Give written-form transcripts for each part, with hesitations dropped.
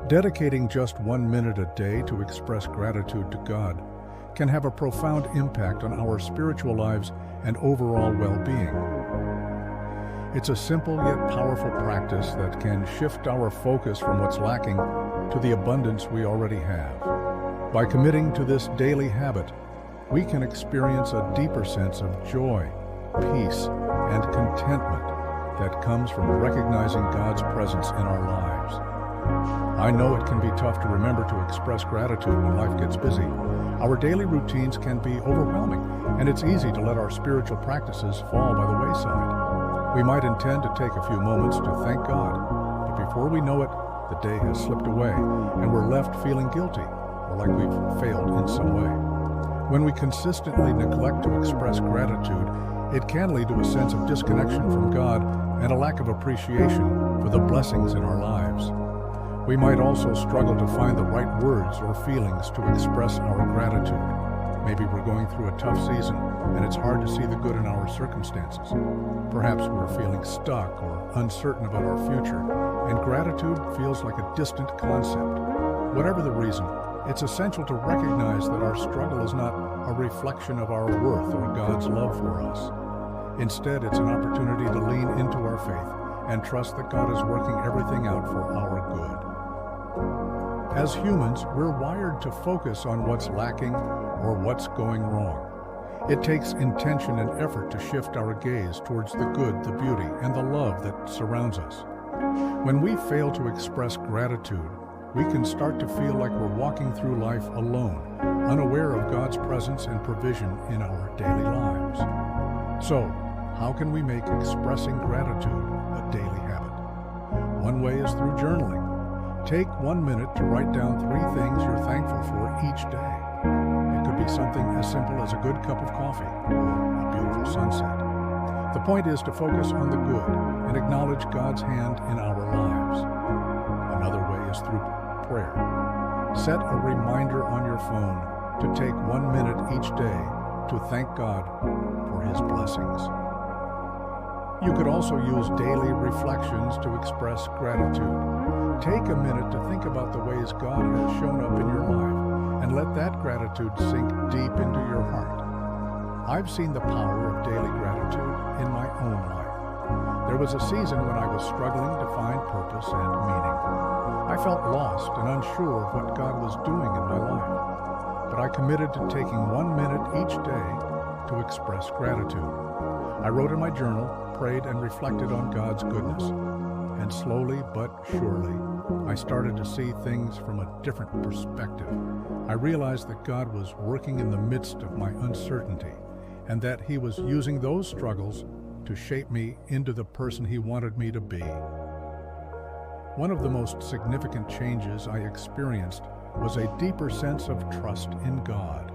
Dedicating just 1 minute a day to express gratitude to God can have a profound impact on our spiritual lives and overall well-being. It's a simple yet powerful practice that can shift our focus from what's lacking to the abundance we already have. By committing to this daily habit, we can experience a deeper sense of joy, peace, and contentment that comes from recognizing God's presence in our lives. I know it can be tough to remember to express gratitude when life gets busy. Our daily routines can be overwhelming, and it's easy to let our spiritual practices fall by the wayside. We might intend to take a few moments to thank God, but before we know it, the day has slipped away, and we're left feeling guilty or like we've failed in some way. When we consistently neglect to express gratitude, it can lead to a sense of disconnection from God and a lack of appreciation for the blessings in our lives. We might also struggle to find the right words or feelings to express our gratitude. Maybe we're going through a tough season and it's hard to see the good in our circumstances. Perhaps we're feeling stuck or uncertain about our future, and gratitude feels like a distant concept. Whatever the reason, it's essential to recognize that our struggle is not a reflection of our worth or God's love for us. Instead, it's an opportunity to lean into our faith and trust that God is working everything out for our good. As humans, we're wired to focus on what's lacking or what's going wrong. It takes intention and effort to shift our gaze towards the good, the beauty, and the love that surrounds us. When we fail to express gratitude, we can start to feel like we're walking through life alone, unaware of God's presence and provision in our daily lives. So, how can we make expressing gratitude a daily habit? One way is through journaling. Take 1 minute to write down 3 things you're thankful for each day. It could be something as simple as a good cup of coffee or a beautiful sunset. The point is to focus on the good and acknowledge God's hand in our lives. Another way is through prayer. Set a reminder on your phone to take 1 minute each day to thank God for His blessings. You could also use daily reflections to express gratitude. Take a minute to think about the ways God has shown up in your life and let that gratitude sink deep into your heart. I've seen the power of daily gratitude in my own life. There was a season when I was struggling to find purpose and meaning. I felt lost and unsure of what God was doing in my life, but I committed to taking 1 minute each day to express gratitude. I wrote in my journal, prayed, and reflected on God's goodness. And slowly but surely, I started to see things from a different perspective. I realized that God was working in the midst of my uncertainty, and that He was using those struggles to shape me into the person He wanted me to be. One of the most significant changes I experienced was a deeper sense of trust in God.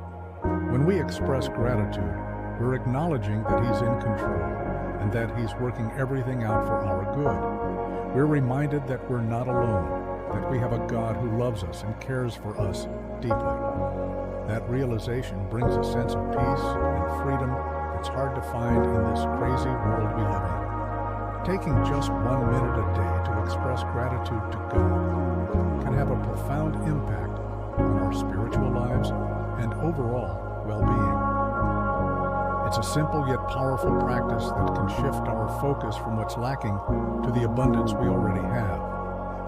When we express gratitude, we're acknowledging that He's in control and that He's working everything out for our good. We're reminded that we're not alone, that we have a God who loves us and cares for us deeply. That realization brings a sense of peace and freedom that's hard to find in this crazy world we live in. Taking just 1 minute a day to express gratitude to God can have a profound impact on our spiritual lives and overall well-being. It's a simple yet powerful practice that can shift our focus from what's lacking to the abundance we already have.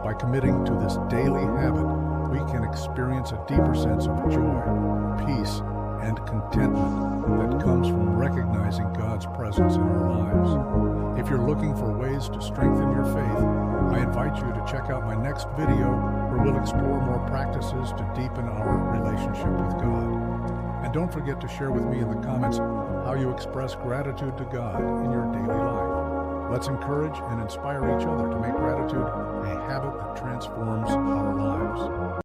By committing to this daily habit, we can experience a deeper sense of joy, peace, and contentment that comes from recognizing God's presence in our lives. If you're looking for ways to strengthen your faith, I invite you to check out my next video where we'll explore more practices to deepen our relationship with God. And don't forget to share with me in the comments how you express gratitude to God in your daily life. Let's encourage and inspire each other to make gratitude a habit that transforms our lives.